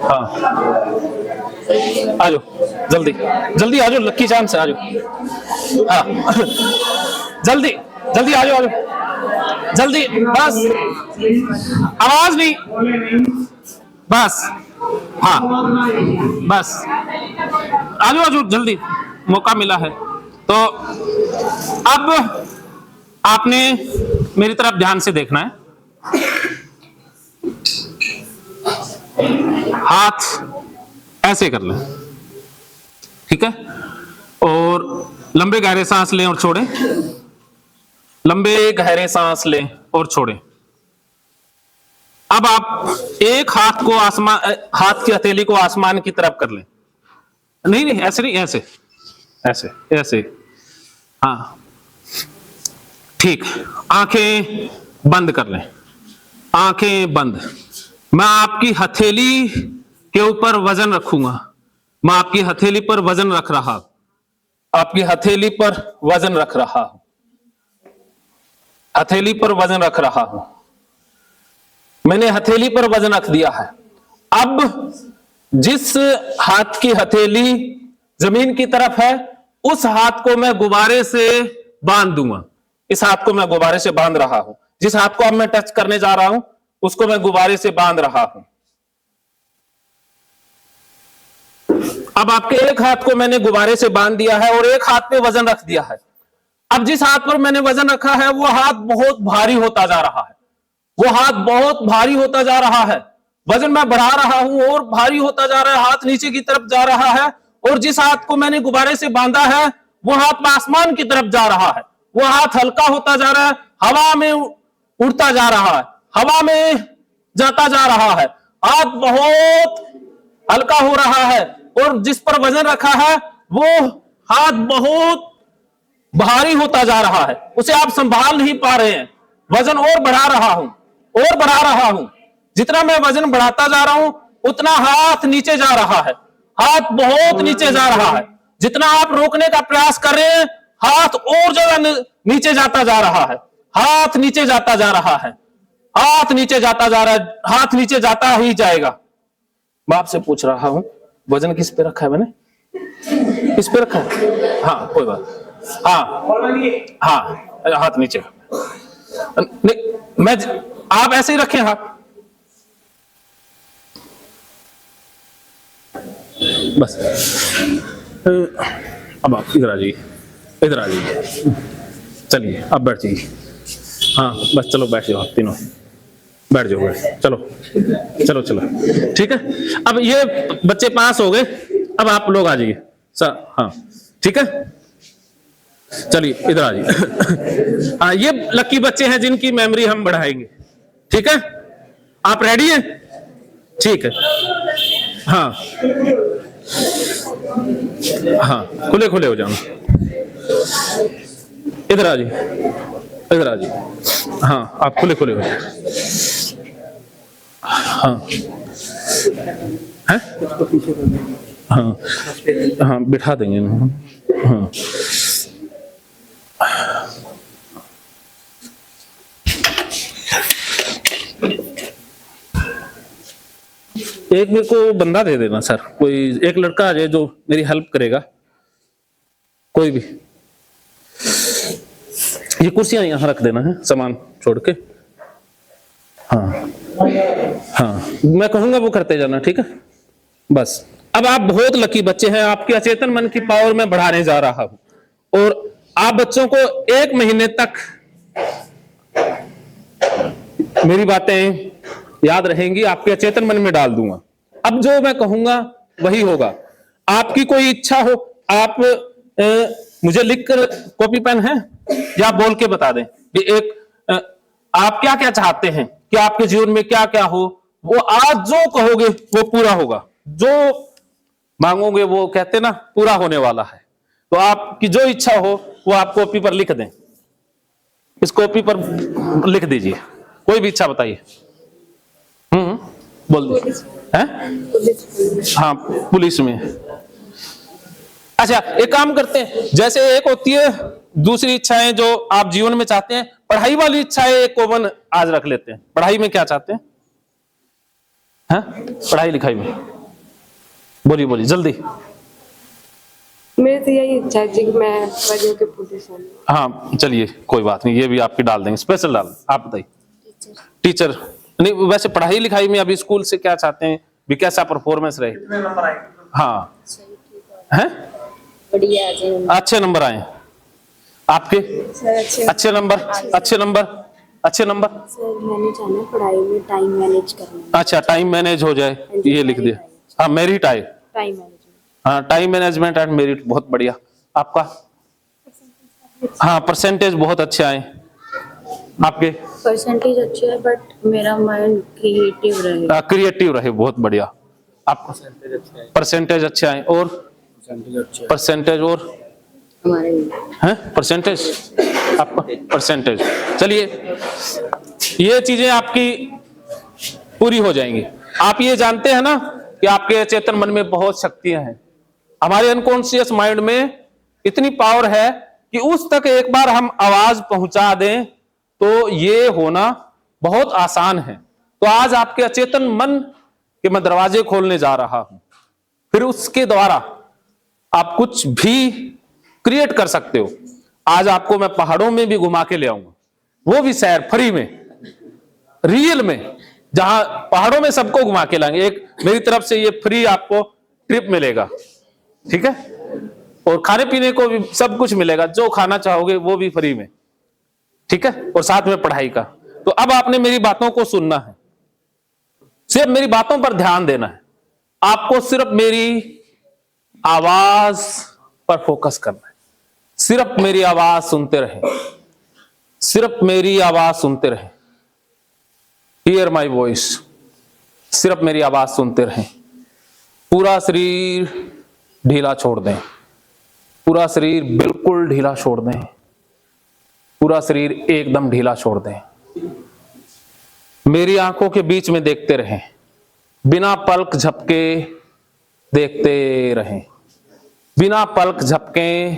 हाँ आ जाओ, जल्दी जल्दी आ जाओ, लक्की चांस से आ जाओ। हाँ जल्दी जल्दी आ जाओ, आ जाओ जल्दी, बस आवाज नहीं, बस हाँ बस आ जाओ जल्दी, मौका मिला है। तो अब आपने मेरी तरफ ध्यान से देखना है। हाथ ऐसे कर लें, ठीक है, और लंबे गहरे सांस लें और छोड़ें, लंबे गहरे सांस लें और छोड़ें। अब आप एक हाथ को आसमान, हाथ की हथेली को आसमान की तरफ कर लें। नहीं नहीं ऐसे नहीं, ऐसे ऐसे ऐसे, हाँ ठीक। आंखें बंद कर लें, आंखें बंद। मैं आपकी हथेली के ऊपर वजन रखूंगा, मैं आपकी हथेली पर वजन रख रहा, आपकी हथेली पर वजन रख रहा हूं, हथेली पर वजन रख रहा हूं। मैंने हथेली पर वजन रख दिया है। अब जिस हाथ की हथेली जमीन की तरफ है, उस हाथ को मैं गुब्बारे से बांध दूंगा। इस हाथ को मैं गुब्बारे से बांध रहा हूं, जिस हाथ को अब मैं टच करने जा रहा हूं उसको मैं गुब्बारे से बांध रहा हूं। अब आपके एक हाथ को मैंने गुब्बारे से बांध दिया है और एक हाथ पे वजन रख दिया है। अब जिस हाथ पर मैंने वजन रखा है वो हाथ बहुत भारी होता जा रहा है, वो हाथ बहुत भारी होता जा रहा है। वजन मैं बढ़ा रहा हूं और भारी होता जा रहा है, हाथ नीचे की तरफ जा रहा है। और जिस हाथ को मैंने गुब्बारे से बांधा है वो हाथ आसमान की तरफ जा रहा है, वो हाथ हल्का होता जा रहा है, हवा में उड़ता जा रहा है, हवा में जाता जा रहा है। हाथ बहुत हल्का हो रहा है और जिस पर वजन रखा है वो हाथ बहुत भारी होता जा रहा है, उसे आप संभाल नहीं पा रहे हैं। वजन और बढ़ा रहा हूं और बढ़ा रहा हूं, जितना मैं वजन बढ़ाता जा रहा हूं उतना हाथ नीचे जा रहा है, हाथ बहुत नीचे जा रहा है। जितना आप रोकने का प्रयास कर रहे हैं हाथ और ज्यादा नीचे जाता जा रहा है, हाथ नीचे जाता जा रहा है, हाथ नीचे जाता जा रहा है, हाथ नीचे जाता ही जाएगा। मैं आपसे पूछ रहा हूं वजन किस पे रखा है मैंने, किस पे रखा है? हाँ कोई बात, हाँ हाँ हाथ नीचे नहीं, मैं आप ऐसे ही रखें हाथ, बस। अब आप इधर आ जाइए, इधर आ जाइए, चलिए अब बैठ जाइए। हाँ बस चलो बैठ जाओ, आप तीनों बैठ जाओ, बैठ चलो चलो चलो, ठीक है। अब ये बच्चे पास हो गए, अब आप लोग आ जाइए सर। हाँ ठीक है, चलिए इधर आ जाइए। हाँ ये लकी बच्चे हैं जिनकी मेमोरी हम बढ़ाएंगे, ठीक है। आप रेडी हैं? ठीक है। हाँ हाँ खुले खुले हो जाना, इधर आ जाइए, इधर आ जाइए। हाँ आप खुले खुले हो जाए। हाँ है, हाँ हाँ बिठा देंगे। हाँ एक मेरे को बंदा दे देना सर, कोई एक लड़का आ जाए जो मेरी हेल्प करेगा, कोई भी। ये कुर्सियां यहाँ रख देना है, सामान छोड़ के। हाँ हाँ मैं कहूंगा वो करते जाना, ठीक है बस। अब आप बहुत लकी बच्चे हैं, आपके अचेतन मन की पावर में बढ़ाने जा रहा हूं और आप बच्चों को 1 महीने तक मेरी बातें याद रहेंगी, आपके अचेतन मन में डाल दूंगा। अब जो मैं कहूंगा वही होगा। आपकी कोई इच्छा हो आप मुझे लिखकर, कॉपी पेन है या बोल के बता दें कि एक आप क्या क्या चाहते हैं कि आपके जीवन में क्या क्या हो, वो आज जो कहोगे वो पूरा होगा, जो मांगोगे वो कहते ना पूरा होने वाला है। तो आपकी जो इच्छा हो वो आप कॉपी पर लिख दें, इस कॉपी पर लिख दीजिए, कोई भी इच्छा बताइए। बोल दो है? हाँ पुलिस में। अच्छा एक काम करते हैं, जैसे एक होती है दूसरी इच्छाएं जो आप जीवन में चाहते हैं, पढ़ाई वाली इच्छाएं एक कॉमन आज रख लेते हैं। पढ़ाई में क्या चाहते हैं? हाँ? पढ़ाई लिखाई में बोलिए बोलिए जल्दी। मेरी तो यही इच्छा है जी कि मैं बड़ी होकर पुलिस बनूं। हाँ चलिए कोई बात नहीं, ये भी आपकी डाल देंगे, स्पेशल डाल। आप बताइए। टीचर नहीं, वैसे पढ़ाई लिखाई में अभी स्कूल से क्या चाहते हैं भी, कैसा परफॉर्मेंस रहे? हाँ हैं, बढ़िया जी। अच्छे नंबर आए आपके? अच्छे नंबर, अच्छे नंबर, अच्छे नंबर। सर मैंने जाना पढ़ाई में टाइम मैनेज करना। अच्छा टाइम मैनेज हो जाए, ये लिख दिया। हाँ मेरिट आए, टाइम मैनेजमेंट। हाँ टाइम मैनेजमेंट एंड मेरिट, बहुत बढ़िया। आपका? हाँ परसेंटेज बहुत अच्छे आए आपके। परसेंटेज अच्छी है बट मेरा माइंड क्रिएटिव रहे। क्रिएटिव रहे, बहुत बढ़िया। आपका? परसेंटेज अच्छे आए। और परसेंटेज और हमारे हैं परसेंटेज आपका? परसेंटेज, चलिए ये चीजें आपकी पूरी हो जाएंगी। आप ये जानते हैं ना कि आपके चेतन मन में बहुत शक्तियां हैं। हमारे अनकॉन्शियस माइंड में इतनी पावर है कि उस तक एक बार हम आवाज पहुंचा दें तो ये होना बहुत आसान है। तो आज आपके अचेतन मन के मैं दरवाजे खोलने जा रहा हूं, फिर उसके द्वारा आप कुछ भी क्रिएट कर सकते हो। आज आपको मैं पहाड़ों में भी घुमा के ले आऊंगा, वो भी सैर फ्री में, रियल में, जहां पहाड़ों में सबको घुमा के लाएंगे। एक मेरी तरफ से ये फ्री आपको ट्रिप मिलेगा, ठीक है? और खाने पीने को भी सब कुछ मिलेगा, जो खाना चाहोगे वो भी फ्री में, ठीक है? और साथ में पढ़ाई का। तो अब आपने मेरी बातों को सुनना है, सिर्फ मेरी बातों पर ध्यान देना है। आपको सिर्फ मेरी आवाज पर फोकस करना है, सिर्फ मेरी आवाज सुनते रहे, सिर्फ मेरी आवाज सुनते रहे। हियर माई वॉइस, सिर्फ मेरी आवाज सुनते रहें। पूरा शरीर ढीला छोड़ दें, पूरा शरीर बिल्कुल ढीला छोड़ दें, पूरा शरीर एकदम ढीला छोड़ दें। मेरी आंखों के बीच में देखते रहें, बिना पलक झपके देखते रहें, बिना पलक झपके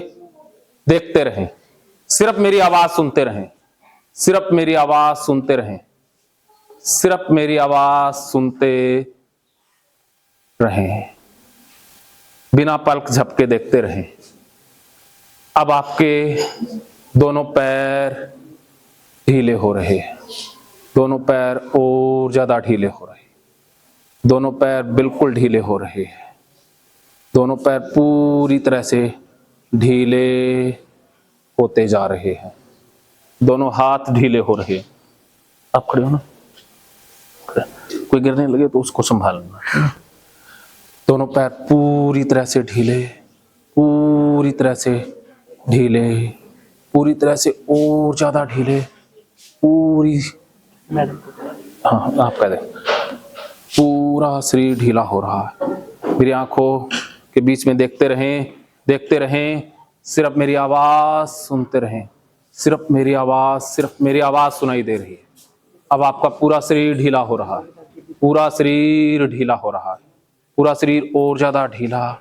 देखते रहें। सिर्फ मेरी आवाज सुनते रहें, सिर्फ मेरी आवाज सुनते रहें, सिर्फ मेरी आवाज सुनते रहें, बिना पलक झपके देखते रहें। अब आपके दोनों पैर ढीले हो रहे हैं, दोनों पैर और ज्यादा ढीले हो रहे हैं, दोनों पैर बिल्कुल ढीले हो रहे हैं, दोनों पैर पूरी तरह से ढीले होते जा रहे हैं, दोनों हाथ ढीले हो रहे हैं। आप खड़े हो ना, कोई गिरने लगे तो उसको संभालना। दोनों पैर पूरी तरह से ढीले, पूरी तरह से ढीले, पूरी तरह से और ज्यादा ढीले, पूरी, हाँ आप कह दें, पूरा शरीर ढीला हो रहा है। मेरी आंखों के बीच में देखते रहें, देखते रहें, सिर्फ मेरी आवाज सुनते रहें, सिर्फ मेरी आवाज, सिर्फ मेरी आवाज सुनाई दे रही है। अब आपका पूरा शरीर ढीला हो रहा है, पूरा शरीर ढीला हो रहा है, पूरा शरीर और ज्यादा ढीला,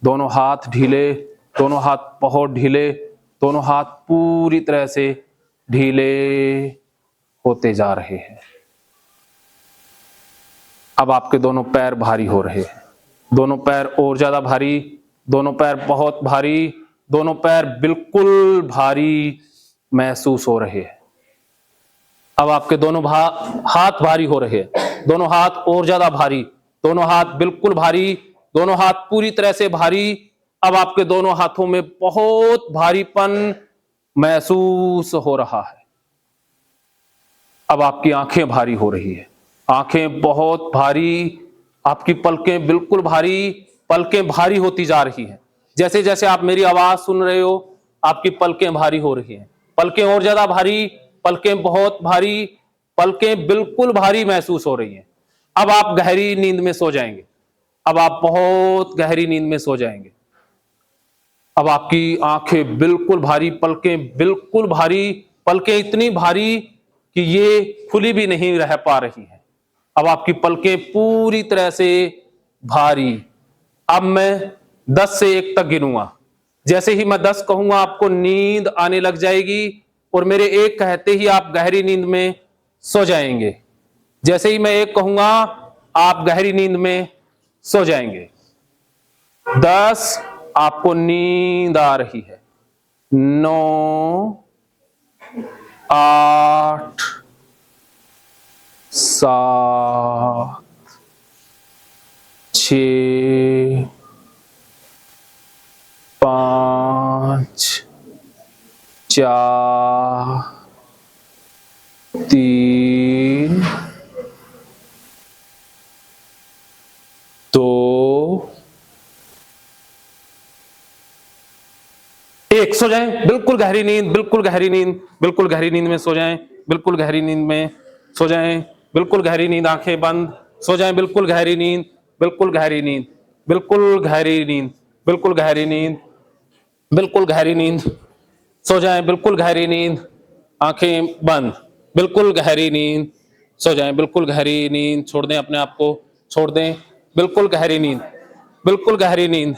दोनों हाथ ढीले, दोनों हाथ बहुत ढीले, दोनों हाथ पूरी तरह से ढीले होते जा रहे हैं। अब आपके दोनों पैर भारी हो रहे हैं, दोनों पैर और ज्यादा भारी, दोनों पैर बहुत भारी, दोनों पैर बिल्कुल भारी महसूस हो रहे हैं। अब आपके दोनों हाथ भारी हो रहे हैं, दोनों हाथ और ज्यादा भारी, दोनों हाथ बिल्कुल भारी, दोनों हाथ पूरी तरह से भारी। अब आपके दोनों हाथों में बहुत भारीपन महसूस हो रहा है। अब आपकी आंखें भारी हो रही है, आंखें बहुत भारी, आपकी पलकें बिल्कुल भारी, पलकें भारी होती जा रही हैं। जैसे जैसे आप मेरी आवाज सुन रहे हो, आपकी पलकें भारी हो रही हैं, पलकें और ज्यादा भारी, पलकें बहुत भारी, पलकें बिल्कुल भारी महसूस हो रही हैं। अब आप गहरी नींद में सो जाएंगे, अब आप बहुत गहरी नींद में सो जाएंगे। अब आपकी आंखें बिल्कुल भारी, पलकें बिल्कुल भारी, पलकें इतनी भारी कि ये खुली भी नहीं रह पा रही है। अब आपकी पलकें पूरी तरह से भारी। अब मैं 10 से 1 तक गिनूंगा, जैसे ही मैं 10 कहूंगा आपको नींद आने लग जाएगी और मेरे 1 कहते ही आप गहरी नींद में सो जाएंगे। जैसे ही मैं 1 कहूंगा आप गहरी नींद में सो जाएंगे। 10 आपको नींद आ रही है, 9 8 7 6 5 4 3 2 1 सो जाएं। बिल्कुल गहरी नींद, बिल्कुल गहरी नींद, बिल्कुल गहरी नींद में सो जाएं, बिल्कुल गहरी नींद में सो जाएं, बिल्कुल गहरी नींद, आंखें बंद, सो जाएं, बिल्कुल गहरी नींद, बिल्कुल गहरी नींद, बिल्कुल गहरी नींद, बिल्कुल गहरी नींद, बिल्कुल गहरी नींद, सो जाएं, बिल्कुल गहरी नींद, आंखें बंद, बिल्कुल गहरी नींद, सो जाएं, बिल्कुल गहरी नींद, छोड़ दें अपने आप को, छोड़ दें, बिल्कुल गहरी नींद, बिल्कुल गहरी नींद।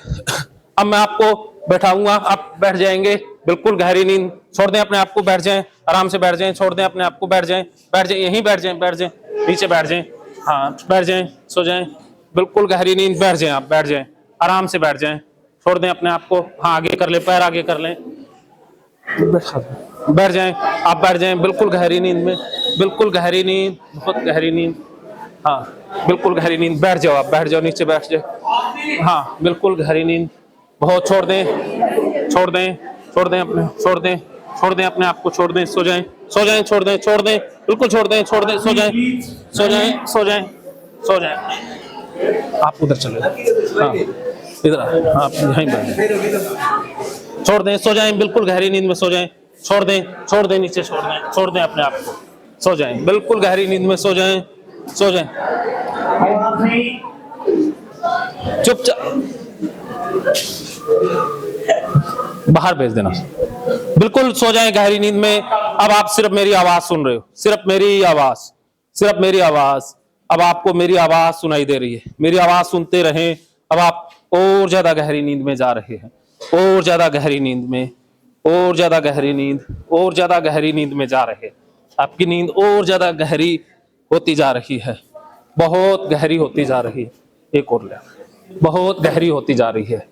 अब मैं आपको बैठाऊंगा, आप बैठ जाएंगे, बिल्कुल गहरी नींद, छोड़ दें अपने आप को, बैठ जाएं, आराम से बैठ जाएं, छोड़ दें अपने आप को, बैठ जाएं, बैठ जाएं, यहीं बैठ जाएं, बैठ जाएं, नीचे बैठ जाएं, हाँ बैठ जाएं, सो जाएं, बिल्कुल गहरी नींद, बैठ जाएं, आप बैठ जाएं, आराम से बैठ जाएं, छोड़ दें अपने आप को, हाँ आगे कर ले, पैर आगे कर लें, बैठ जाएं, आप बैठ जाएं, बिल्कुल गहरी नींद में, बिल्कुल गहरी नींद, बहुत गहरी नींद, हाँ बिल्कुल गहरी नींद, बैठ जाओ, आप बैठ जाओ, नीचे बैठ जाओ, हाँ बिल्कुल गहरी नींद, बहुत, छोड़ दें, छोड़ दें, छोड़ दें अपने, छोड़ दें, छोड़ दें अपने आप को, छोड़ दें, सो जाएं, सो जाएं, छोड़ दें, छोड़ दें, बिल्कुल छोड़ दें, छोड़ दें, सो जाएं, सो जाएं, सो जाएं, सो जाएं, आप उधर चले, हाँ इधर आप यहीं बैठ, छोड़ दें, सो जाएं, बिल्कुल गहरी नींद में सो जाएं, छोड़ दें, छोड़ दें, नीचे छोड़ दें अपने आप को, सो जाएं, बिल्कुल गहरी नींद में सो जाएं, सो जाएं, चुपचाप बाहर भेज देना, बिल्कुल सो जाएं गहरी नींद में। अब आप सिर्फ मेरी आवाज सुन रहे हो, सिर्फ मेरी आवाज, सिर्फ मेरी आवाज, अब आपको मेरी आवाज सुनाई दे रही है, मेरी आवाज सुनते रहें। अब आप और ज्यादा गहरी नींद में जा रहे हैं, और ज्यादा गहरी नींद में, और ज्यादा गहरी नींद, और ज्यादा गहरी नींद में जा रहे हैं, आपकी नींद और ज्यादा गहरी होती जा रही है, बहुत गहरी होती जा रही है, एक और ले, बहुत गहरी होती जा रही है,